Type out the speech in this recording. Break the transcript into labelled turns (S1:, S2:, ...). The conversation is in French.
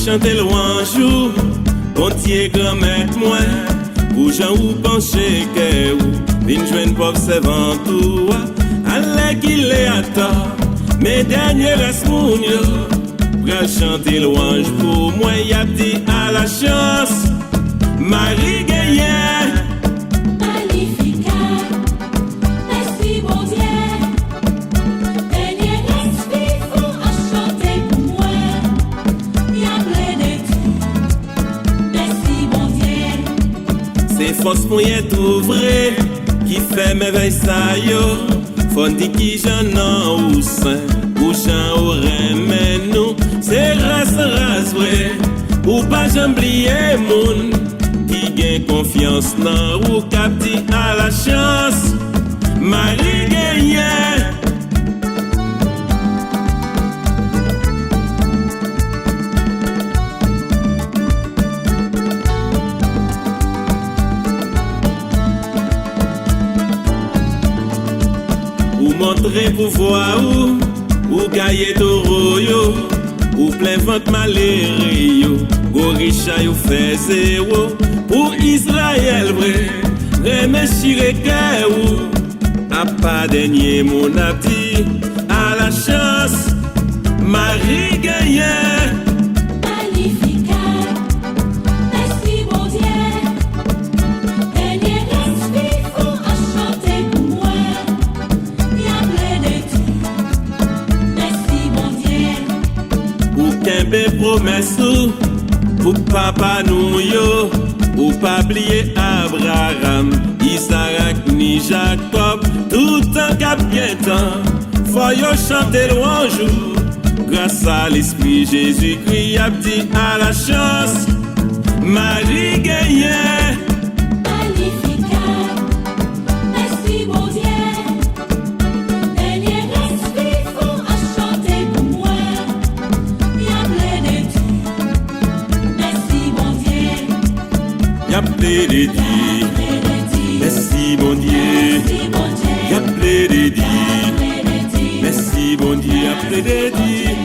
S1: chanter louange, bon Dieu grand-mère moi, pour gens ou pencher que ou, vin joindre pauvre servant tout, allez qu'il est à tort, mes derniers restes mon yo, pour chanter louange pour moi, y a dit à la chance, Marie Gaillard. C'est force pour y être vrai qui fait mes veilles ça yo. Faut dire qui j'en ai ou saint ou j'en aurais mais nous c'est race vrai ou pas j'oublier moun qui gagne confiance dans ou cap dit à la chance Marie Gaillard. Ou montrer pouvoir ou gagner taureau yo, ou plein ventre malheureux yo, Gorisha yo fait zéro, pour Israël vrai, remercier que ou, a pas dernier mon abdi, à la chance, Marie Gaillard. Kembe promesse pour papa nous yo, ou pas oublier Abraham, Isaac ni Jacob, tout en cap temps, faut yo chanter louange, grâce à l'esprit Jésus-Christ a dit à la chance, Marie Gaillard. Y'a plein de dire, merci bon Dieu. Y'a plein de dire, merci bon Dieu. Y'a plein de dire,